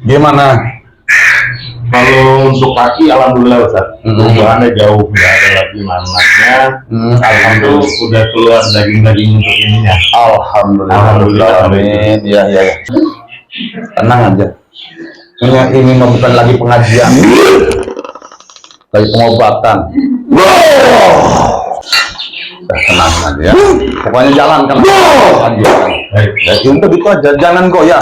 Gimana? Kalau untuk kaki, alhamdulillah Ustaz, perubahannya jauh, nggak ada lagi manaknya. Alhamdulillah udah keluar daging-daging untuk ininya. Alhamdulillah, amin. Ya. Tenang aja. Ini bukan lagi pengajian, lagi pengobatan. Tenang aja ya. Pokoknya jalan kan. Ya udah gitu aja, jangan goyah.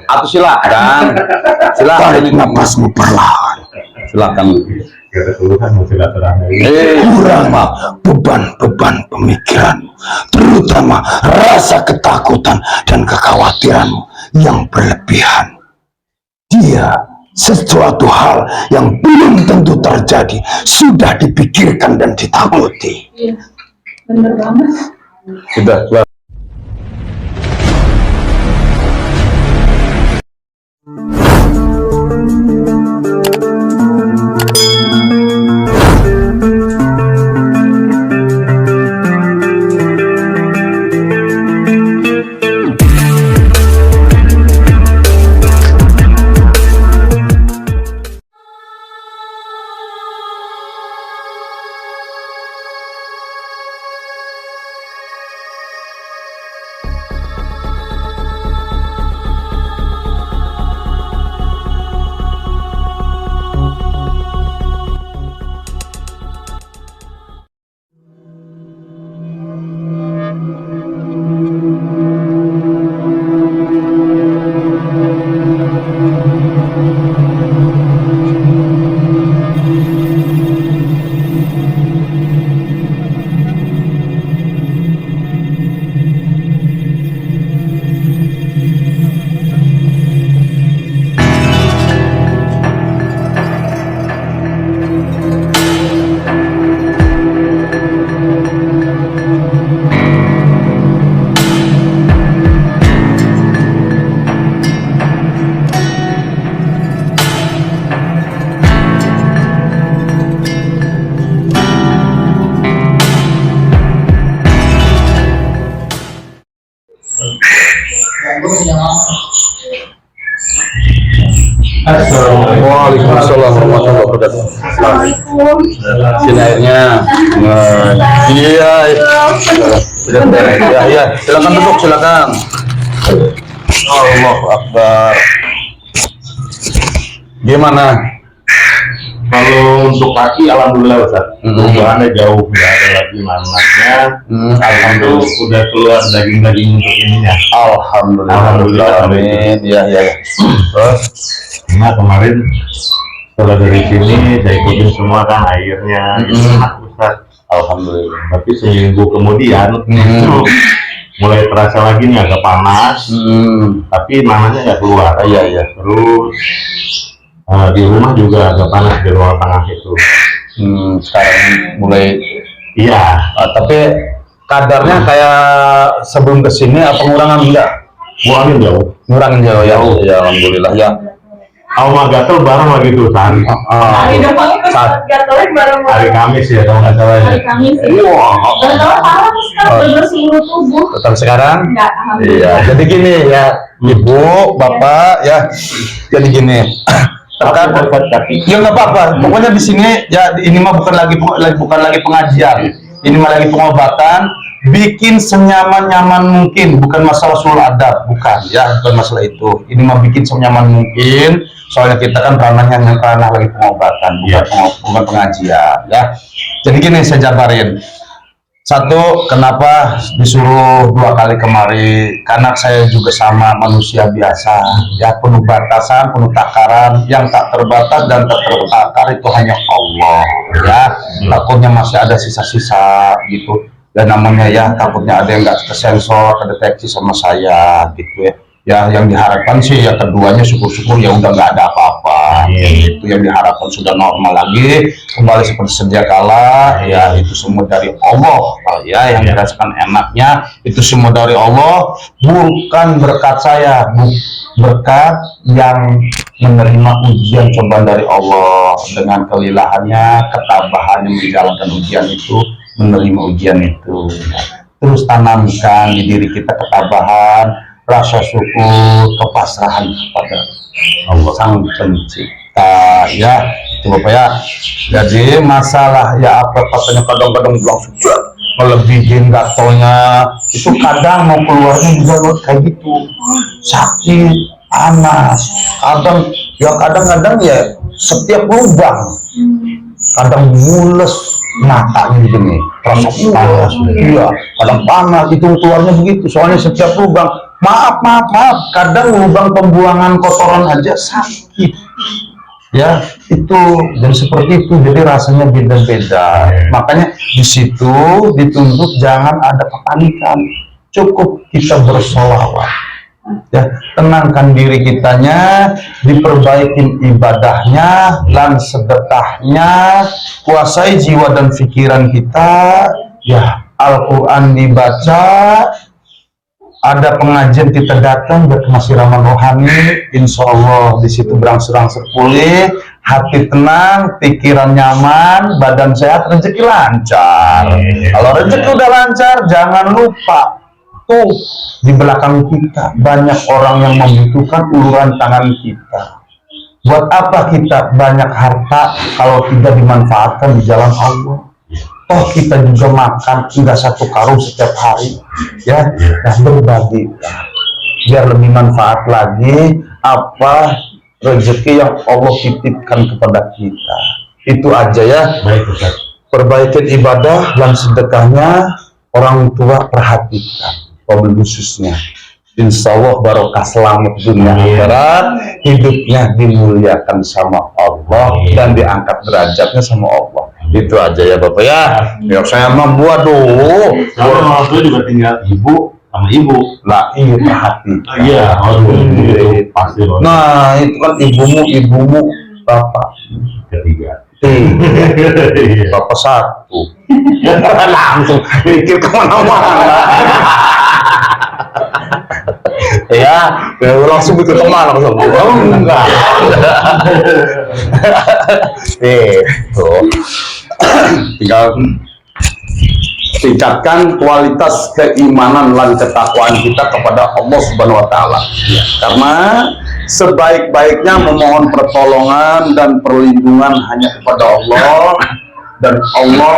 Atau silakan ini napasmu perlahan. Silakan. Kurang beban pemikiran, terutama rasa ketakutan dan kekhawatiranmu yang berlebihan. Dia sesuatu hal yang belum tentu terjadi sudah dipikirkan dan ditakuti. Iya, bener banget. Sudah. Waalaikumsalam warahmatullahi wabarakatuh. Sini airnya. Iya. Silakan duduk, silakan. Allahu Akbar. Gimana? Kalau untuk kaki, alhamdulillah Ustaz, perubahannya jauh, nggak ada lagi manaknya. Alhamdulillah udah keluar daging-daging untuk ininya. Alhamdulillah, amin. Ya. Terus? Nah kemarin setelah dari sini saya ikutin semua kan airnya, Ustaz. Alhamdulillah. Tapi seminggu kemudian itu mulai terasa lagi nih agak panas, tapi nanahnya nggak keluar. Iya. Terus di rumah juga agak panas di ruang tengah itu. Sekarang mulai. Iya. Tapi kadarnya kayak sebelum kesini apa ngurangan enggak? Ngurangin jauh. Ngurangin jauh ya. Ya alhamdulillah ya. Awal gatel bareng lagi tuh hari. Hari depan gatelnya bareng Hari Kamis ya kalau nggak salah ya. Hari Kamis. Gatel parah sekarang bersihin tubuh. Tetap sekarang? Enggak. Iya. Jadi gini ya, Ibu, Bapak ya. Jadi gini. Ya nggak apa-apa. Pokoknya di sini ya ini mah bukan lagi pengajian. Ini mah lagi pengobatan. Bikin senyaman-nyaman mungkin, bukan masalah sul adab, bukan ya, bukan masalah itu. Ini mah bikin senyaman mungkin. Soalnya kita kan ranahnya ranah lagi pengobatan, bukan pengajian ya. Jadi gini saya jabarin. Satu, kenapa disuruh 2 kali kemari? Karena saya juga sama manusia biasa, ya penuh batasan, penuh takaran. Yang tak terbatas dan tak tertakar itu hanya Allah, ya. Takutnya masih ada sisa-sisa gitu. Dan namanya ya takutnya ada yang nggak kesensor, kedeteksi sama saya gitu ya. Ya yang diharapkan sih ya keduanya syukur-syukur ya udah nggak ada apa-apa. Itu yang diharapkan sudah normal lagi, kembali seperti sedia kala. Ya itu semua dari Allah, ya yang dirasakan enaknya itu semua dari Allah, bukan berkat saya, berkat yang menerima ujian cobaan dari Allah dengan kelilahannya, ketabahannya menjalankan ujian itu, menerima ujian itu. terus tanamkan di diri kita ketabahan, rasa syukur, kepasrahan kepada Allah Sang Pencipta. Ya, itu Bapak ya. Jadi masalah ya apa katanya kadang-kadang bilang sudah melebihin gatonya, itu kadang mau keluarnya juga kayak gitu, sakit, panas, kadang-kadang ya setiap lubang, kadang mules matanya gitu nih, rasa panas, iya, kadang panas, itu keluarnya begitu, soalnya setiap lubang, maaf, kadang lubang pembuangan kotoran aja sakit. Ya, itu dan seperti itu, jadi rasanya beda-beda. Makanya di situ dituntut jangan ada kepanikan, cukup kita bersolawat. Ya, tenangkan diri kitanya, diperbaikin ibadahnya dan sedekahnya, kuasai jiwa dan pikiran kita. Ya, Al-Quran dibaca, ada pengajian kita datang berkemasiran rohani, insya Allah di situ berangsur-angsur pulih, hati tenang, pikiran nyaman, badan sehat, rezeki lancar. Kalau rezeki udah lancar, jangan lupa tuh di belakang kita banyak orang yang membutuhkan uluran tangan kita. Buat apa kita banyak harta kalau tidak dimanfaatkan di jalan Allah? Toh kita juga makan hingga 1 karung setiap hari, ya, dan berbagi biar lebih manfaat lagi apa rezeki yang Allah titipkan kepada kita. Itu aja ya. Baik, Ustaz. Perbaikan ibadah dan sedekahnya, orang tua perhatikan, wabil khususnya. Insya Allah barokah selamat dunia akhirat, hidupnya dimuliakan sama Allah dan diangkat derajatnya sama Allah. Itu aja ya Bapak ya. Ya saya membuat dulu. Kalau orang tua juga tinggal ibu sama ibu. Lah iya perhatikan. Iya, itu pasti. Nah itu kan ibumu Bapak Ketiga. Bapak 1. Langsung mikir kemana-mana. Ya, langsung mikir kemana langsung. Oh, enggak. Itu tinggal tingkatkan kualitas keimanan dan ketakwaan kita kepada Allah Subhanahu wa Ta'ala. Karena sebaik-baiknya memohon pertolongan dan perlindungan hanya kepada Allah, dan Allah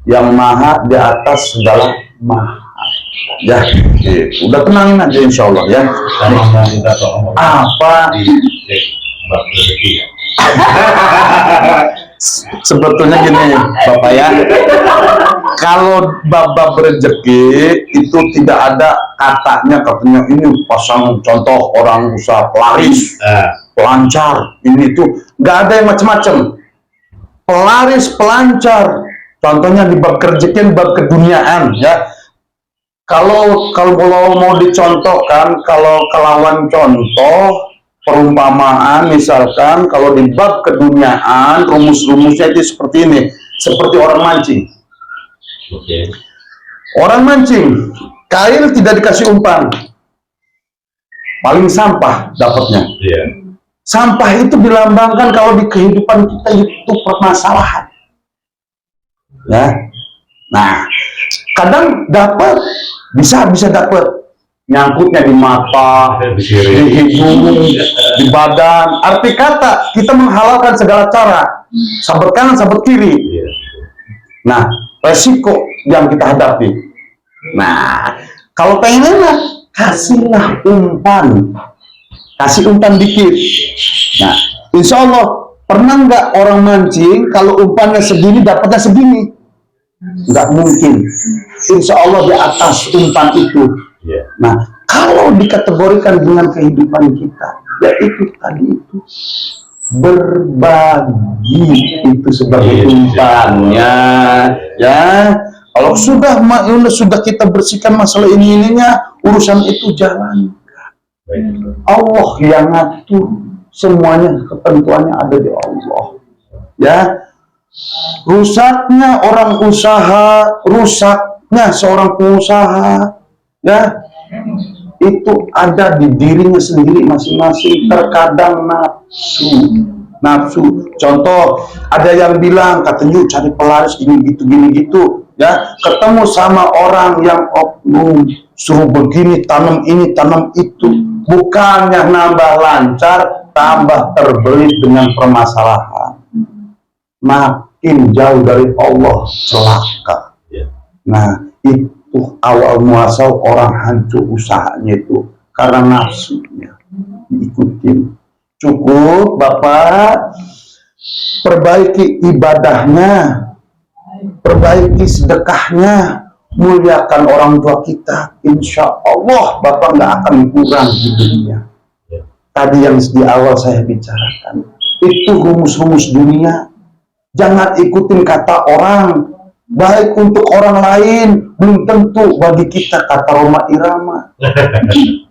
yang maha di atas segala maha. Ya, udah tenangin aja insya Allah ya. Sama mau minta tolong Apa? dicek bab rezeki ya. Sebetulnya gini Bapak ya, kalau bab rezeki itu tidak ada katanya ini pasang contoh orang usaha pelaris, pelancar, ini itu nggak ada yang macam-macam. Pelaris, pelancar, contohnya di bab rezeki, bab keduniaan ya. Kalau mau dicontohkan, kalau kelawan contoh perumpamaan, misalkan kalau di bab keduniaan rumus-rumusnya itu seperti ini, seperti orang mancing. Oke. Orang mancing, kail tidak dikasih umpan, paling sampah dapatnya. Iya. Sampah itu dilambangkan kalau di kehidupan kita itu permasalahan. Ya. Nah, kadang dapat bisa dapat nyangkutnya di mata, di hidung, di badan. Arti kata kita menghalalkan segala cara, sabar kanan, sabar kiri. Nah, resiko yang kita hadapi. Nah, kalau pengen enak, kasihlah umpan, kasih umpan dikit. Nah, insya Allah pernah nggak orang mancing kalau umpannya segini dapatnya segini? Nggak mungkin. Insya Allah di atas umpan itu. Nah, kalau dikategorikan dengan kehidupan kita, ya itu tadi itu berbagi itu sebagai umpannya, ya. Kalau sudah kita bersihkan masalah ininya, urusan itu jalan. Allah yang ngatur semuanya, ketentuannya ada di Allah. Ya. Rusaknya orang usaha, rusaknya seorang pengusaha, ya, itu ada di dirinya sendiri masing-masing. Terkadang nafsu. Contoh, ada yang bilang katanya cari pelaris gini gitu. ya, ketemu sama orang yang oknum, suruh begini, tanam ini, tanam itu, bukannya nambah lancar, tambah terbelit dengan permasalahan, makin jauh dari Allah, celaka. Nah, itu awal muasal orang hancur usahanya itu karena nafsunya diikutin. Cukup Bapak perbaiki ibadahnya, perbaiki sedekahnya, muliakan orang tua kita, insya Allah Bapak nggak akan kurang hidupnya. Tadi yang di awal saya bicarakan, itu rumus-rumus dunia. Jangan ikutin kata orang, baik untuk orang lain, belum tentu bagi kita, kata Roma Irama.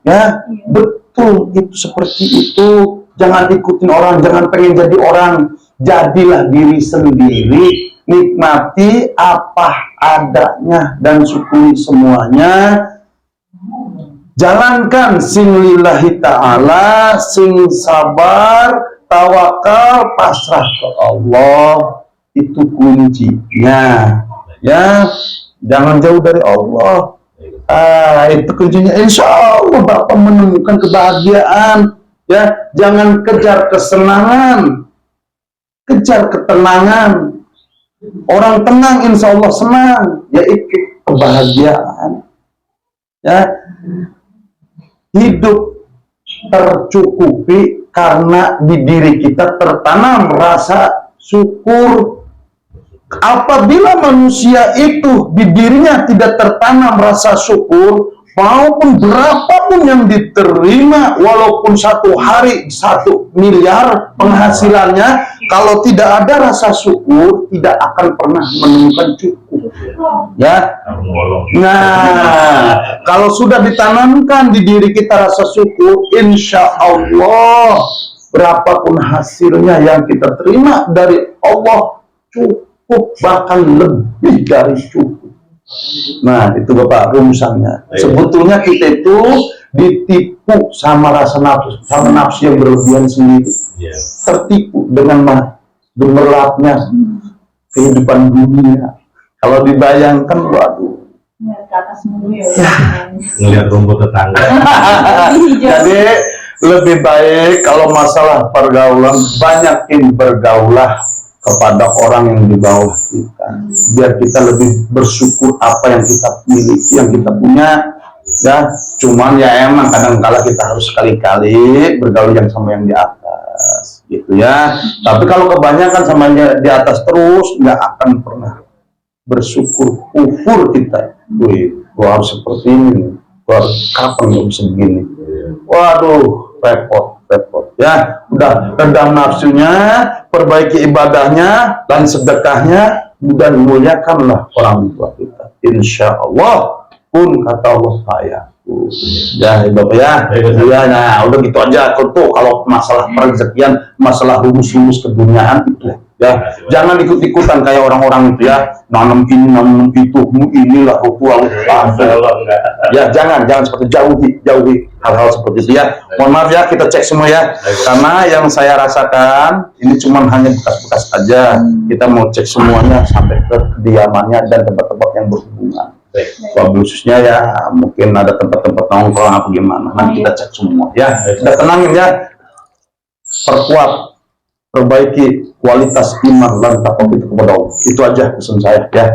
Ya, betul, itu seperti itu. Jangan ikutin orang, jangan pengen jadi orang. Jadilah diri sendiri, nikmati apa adanya dan syukuri semuanya. Jalankan sing lillahi ta'ala, sing sabar, tawakal, pasrah ke Allah. Itu kuncinya. Ya, jangan jauh dari Allah. Itu kuncinya. Insya Allah Bapak menemukan kebahagiaan. Ya, jangan kejar kesenangan, kejar ketenangan. Orang tenang insya Allah senang, yaitu kebahagiaan. Ya, hidup tercukupi karena di diri kita tertanam rasa syukur. Apabila manusia itu di dirinya tidak tertanam rasa syukur, maupun berapapun yang diterima, walaupun satu hari 1 miliar penghasilannya, kalau tidak ada rasa syukur, tidak akan pernah menemukan cukup. Ya. Nah, kalau sudah ditanamkan di diri kita rasa syukur, insya Allah berapapun hasilnya yang kita terima dari Allah cukup, bahkan lebih dari cukup. Nah, itu Bapak rumusannya. Sebetulnya kita itu ditipu sama rasa nafsu, sama nafsu yang berlebihan sendiri. Tertipu dengan gemerlapnya kehidupan dunia. Kalau dibayangkan, waduh. Ngelihat rumput tetangga. Jadi lebih baik kalau masalah pergaulan, banyakin bergaulah kepada orang yang di bawah kita, biar kita lebih bersyukur apa yang kita miliki, yang kita punya. Ya, cuman ya emang kadang-kala kita harus sekali-kali bergaul yang sama yang di atas, gitu ya. Tapi kalau kebanyakan sama yang di atas terus, nggak akan pernah bersyukur, kufur kita. Wih, gua harus seperti ini, gua harus kapan gak bisa begini. Waduh, repot. Ya, udah redam nafsunya, perbaiki ibadahnya dan sedekahnya, dan muliakanlah orang tua kita. Insya Allah pun kata Allah saya. Ya, Bapak ya. Ya, nah, udah gitu aja. Tuh, kalau masalah perezekian, masalah rumus-rumus keduniaan itu. Ya, jangan ikut-ikutan kayak orang-orang itu ya, nanam ini, nanam itu, inilah ritual. Ya, jangan seperti jauhi hal-hal seperti itu ya. Mohon maaf ya, kita cek semua ya, karena yang saya rasakan ini cuma hanya bekas-bekas aja. Kita mau cek semuanya sampai ke kediamannya dan tempat-tempat yang berhubungan. Wabil khususnya ya, mungkin ada tempat-tempat nongkrong apa gimana. Nanti kita cek semua ya. Kita tenangin ya, perkuat, perbaiki kualitas iman dan takwa kita kepada Allah. Itu aja pesan saya ya.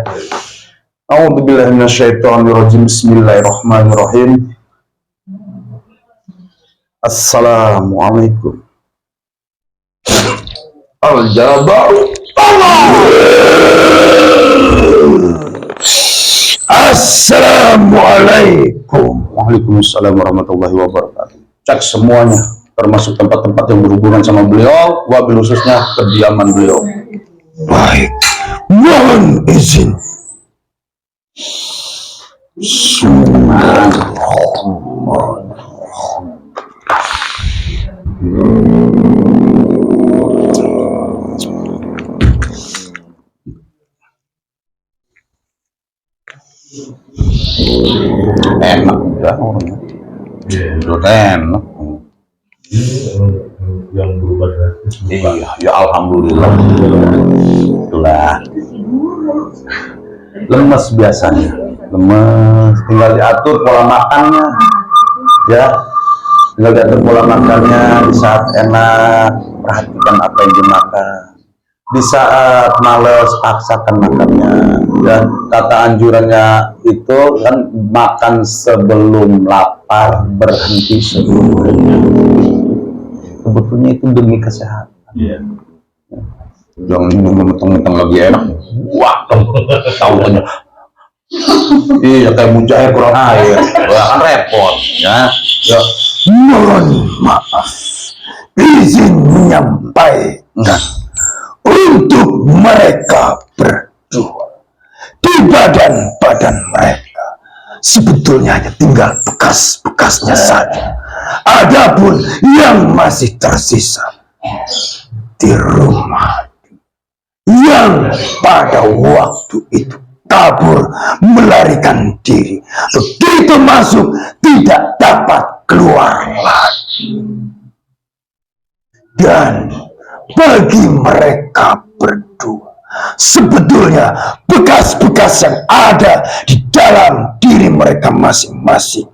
A'udzubillahi minasyaitonirrajim. Bismillahirrahmanirrahim. Assalamualaikum. Al-Jabar. Assalamualaikum. Waalaikumsalam warahmatullahi wabarakatuh. Cek semuanya, termasuk tempat-tempat yang berhubungan sama beliau, wabil khususnya kediaman beliau. Baik, mohon izin. Enak udah orangnya. Udah enak. Yang berubah drastis. Iya, ya alhamdulillah. Itulah. lemes biasanya, lemes. Tinggal diatur pola makannya, ya. Tinggal diatur pola makannya. Di saat enak, perhatikan apa yang dimakan. Di saat males, paksakan makannya. Ya, kata anjurannya itu kan makan sebelum lapar, berhenti sebelum kenyang. Sebetulnya itu demi kesehatan. Iya. Jangan mentang-mentang lagi enak, wah, tahu aja. Iya, kayak muncul kurang air, wah, kan repot, ya. Ya. Mohon maaf, izin menyampaikan untuk mereka berdua di badan-badan mereka sebetulnya hanya tinggal bekas-bekasnya saja. Adapun yang masih tersisa di rumah yang pada waktu itu kabur melarikan diri, begitu masuk tidak dapat keluar lagi. Dan bagi mereka berdua sebetulnya bekas-bekas yang ada di dalam diri mereka masing-masing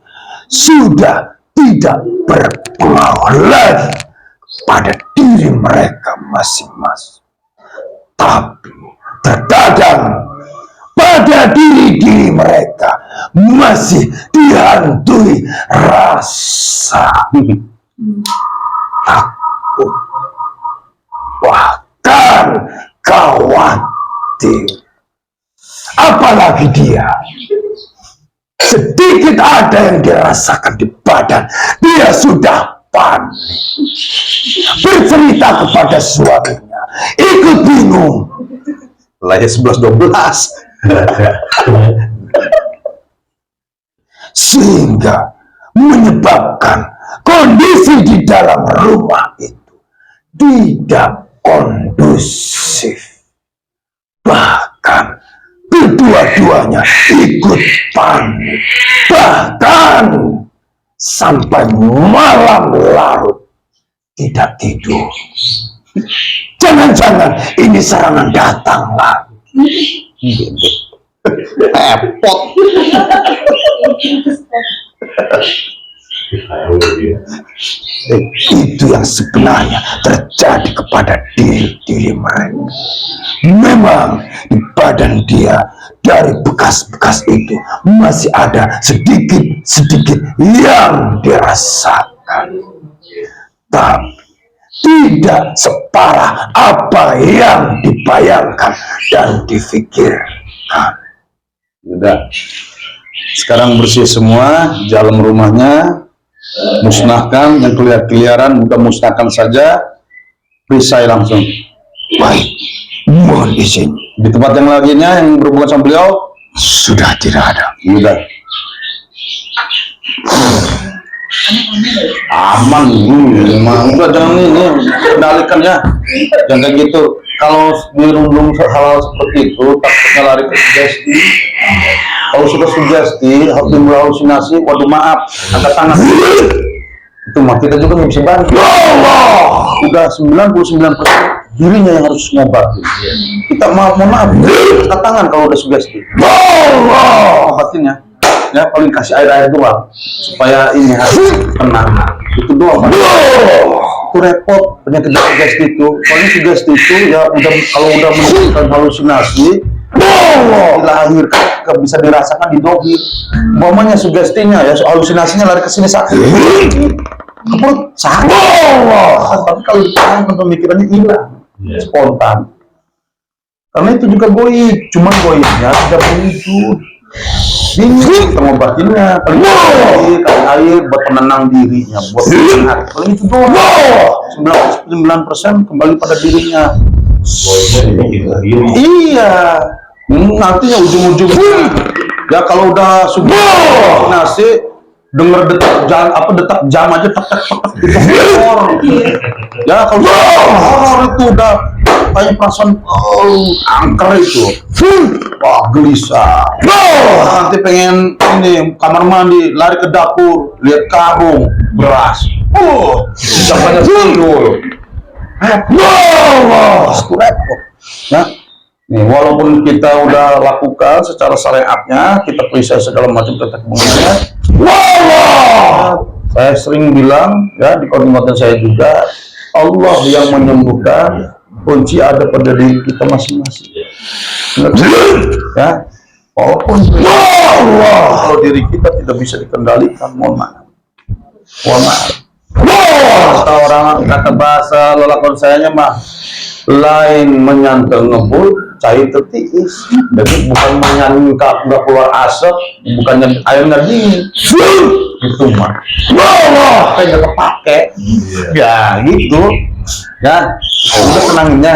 sudah tidak berpengaruh lagi pada diri mereka masing-masing. Tapi terkadang pada diri-diri mereka masih dihantui rasa takut, bahkan khawatir. Apalagi dia sedikit ada yang dirasakan di badan, dia sudah panik. Bercerita kepada suaminya, ikut bingung. Lahir 11-12. Sehingga menyebabkan kondisi di dalam rumah itu tidak kondusif. Bahkan kedua-duanya ikut panik. Bahkan sampai malam larut tidak tidur. Jangan-jangan ini serangan datang lagi. Repot. Itu yang sebenarnya terjadi kepada diri mereka. Memang di badan dia dari bekas-bekas itu masih ada sedikit-sedikit yang dirasakan. Tapi tidak separah apa yang dibayangkan dan difikirkan. Udah. Sekarang bersih semua, dalam rumahnya, musnahkan yang keliaran, udah musnahkan saja, perisai langsung. Baik, mohon izin. Di tempat yang lainnya yang berhubungan sama beliau, sudah tidak ada. Udah. Aman, udah jangan ini, kendalikan ya. Jangan kayak gitu. Kalau dirundung hal seperti itu, takutnya lari ke sugesti. Kalau sudah sugesti, harus berhalusinasi, waduh maaf, angkat tangan. Itu mah kita juga nggak bisa bantu. Udah 99% dirinya yang harus ngobatin. Kita mohon maaf, angkat tangan kalau udah sugesti. Ngobatin ya. Ya paling kasih air doang supaya ini harus tenang. Itu doang. Itu repot penyakit sugesti itu. Soalnya sugesti itu ya udah kalau udah menimbulkan halusinasi, dilahirkan bisa dirasakan di dohir. Momennya sugestinya ya halusinasinya lari ke sini sakit. Keput sakit. Tapi kalau ditahan pemikirannya hilang, spontan. Karena itu juga goib, cuma goibnya tidak begitu. Ini pengobatinnya paling air buat penenang dirinya, buat sehat. Paling itu doang. 99% kembali pada dirinya. Iya. Nantinya ujung-ujungnya ya kalau udah sudah nasi denger detak jam aja tek gitu. Ya kalau itu udah kayak perasaan angker itu. Wah gelisah. Nanti pengen ini kamar mandi, lari ke dapur, lihat karung beras. Jangan tidur. Repot. Ya. Nih, walaupun kita udah lakukan secara syariatnya, kita periksa segala macam tentang mengenai. Saya sering bilang ya di konten saya juga, Allah yang menyembuhkan, kunci ada pada diri kita masing-masing. Ya, walaupun kalau diri kita tidak bisa dikendalikan, mohon maaf. Kata orang, kata bahasa lelakon sayanya mah, lain menyantel ngebul, cair tertiis. Jadi bukan menyangka nggak keluar asap, bukannya airnya dingin. Itu mah. Kayak kepake. Ya gitu. Ya, udah tenanginnya.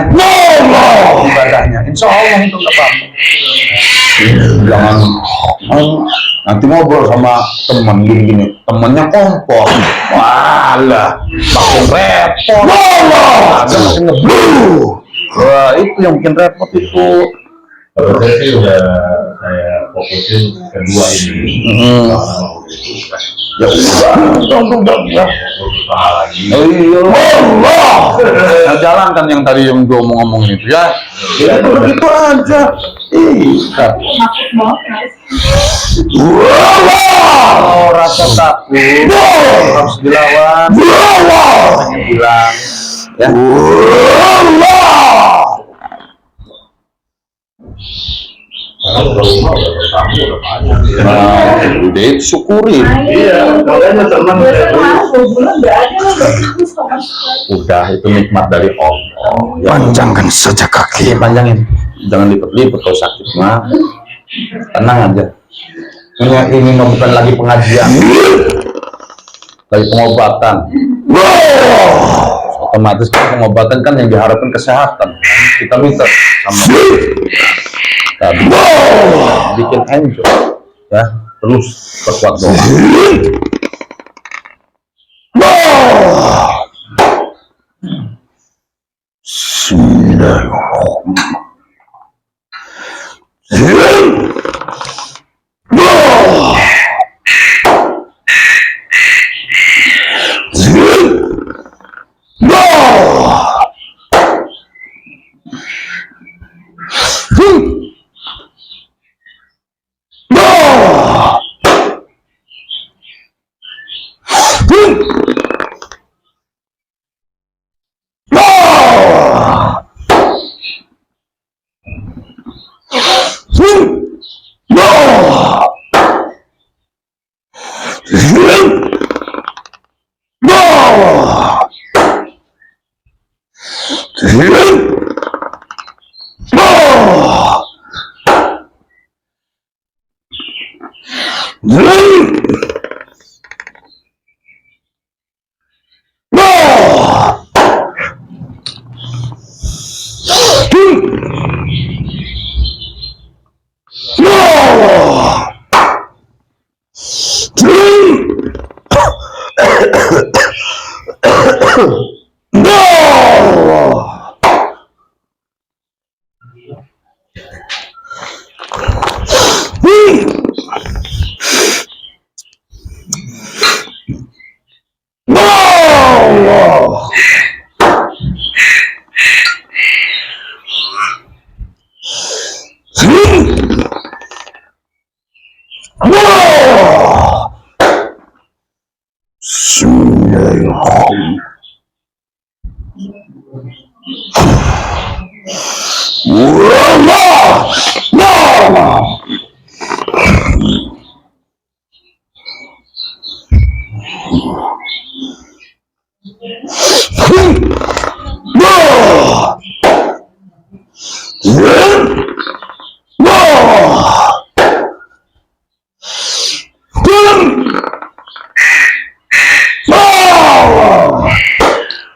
Ibadahnya. Insya Allah itu nggak apa-apa. Jangan nanti ngobrol sama teman gini-gini, temennya kompor, walah, makin repot. Ada makin ngebluh. Wah, itu yang bikin repot itu. Kalau saya sih udah saya fokusin kedua ini. Ya udah, ya. Berusaha lagi. Iya. Nah, jalankan yang tadi yang gue ngomong itu ya. Ya begitu aja. Iya. Takut banget. Kalau rasa takut harus dilawan. Hanya bilang ya. Karena udah rumah udah bertamu udah banyak. Nah, udah syukuri. Iya, makanya senang saya tuh. 2 bulan nggak ada loh, nggak bagus sama sekali. Udah itu nikmat dari Allah. Ya, Panjangkan saja kaki. panjangin. Jangan lipet-lipet kalau sakit mah. Tenang aja. Ini mah bukan lagi pengajian. Lagi pengobatan. Otomatis kan pengobatan kan yang diharapkan kesehatan. Kita minta sama tadi bikin enjoy ya, terus perkuat doa.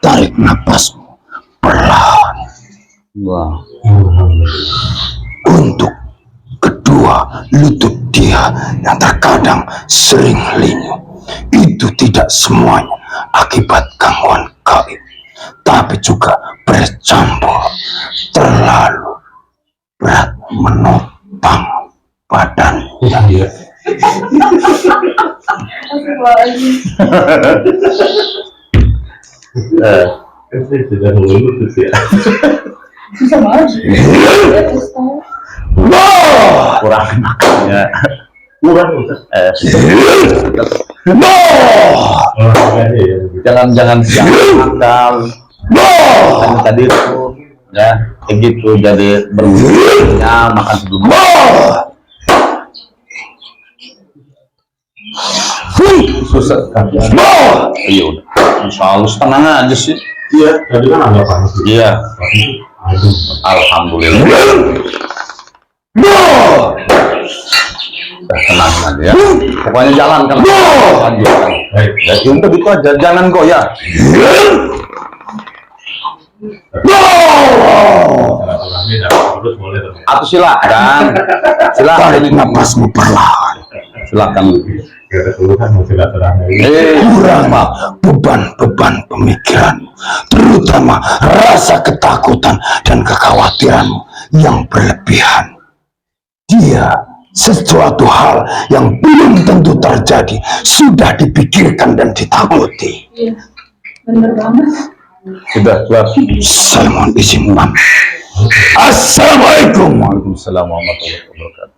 Tarik nafasmu pelan. Wah. Untuk kedua lutut dia yang terkadang sering linyu. Itu tidak semuanya akibat gangguan gaib, tapi juga bercampur terlalu berat menopang badannya. Saya sudah lulus ya. Susah banget. Ya, Ustaz. Kurang makannya. Kurang Ustaz. Olahraganya ya. Jangan siang makan. Kan tadi itu ya begitu jadi berbuka makan sebelum Susah kan? iya udah insya Allah tenang aja sih. Iya, tadi kan agak panas. Iya, Aduh. alhamdulillah. Udah tenang aja ya. Pokoknya jalan kan. Lanjutkan. Baik. Ya udah gitu aja, jangan goyah. Silaturahmi dan terus boleh dong. Atau silakan ini napasmu perlahan. Silakan. Gak ada keluhan mau silaturahmi. Kuranglah beban-beban pemikiran, terutama rasa ketakutan dan kekhawatiranmu yang berlebihan. Dia sesuatu hal yang belum tentu terjadi sudah dipikirkan dan ditakuti. Iya, bener banget. Sudah. Saya mohon izin pamit. Assalamualaikum. Waalaikumsalam warahmatullahi wabarakatuh.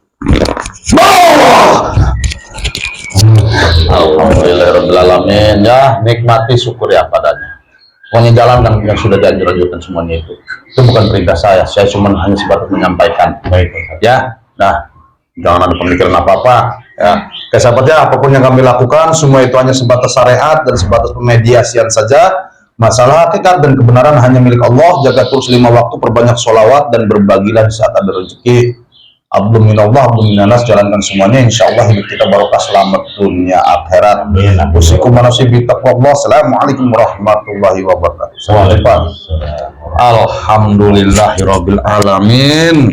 Alhamdulillahirrahmanirrahim. Ya, nikmati, syukuri apa adanya. Pokoknya jalankan yang sudah dianjurkan semuanya itu. Itu bukan perintah saya cuma hanya sebatas menyampaikan. Baik, Ustaz. Ya, nah, jangan ada pemikiran apa-apa. Ya, sahabatnya, apapun yang kami lakukan, semua itu hanya sebatas syariat dan sebatas pemediasian saja. Masalah hakikat dan kebenaran hanya milik Allah. Jaga terus 5 waktu, perbanyak sholawat dan berbagilah di saat ada rezeki. Abdul minallah, abdul minanas, jalankan semuanya. Insya Allah hidup kita barokah, selamat dunia akhirat. Usikum manasibi taqwallah. Assalamualaikum warahmatullahi wabarakatuh. Waalaikumsalam. Alhamdulillahirabbil alamin.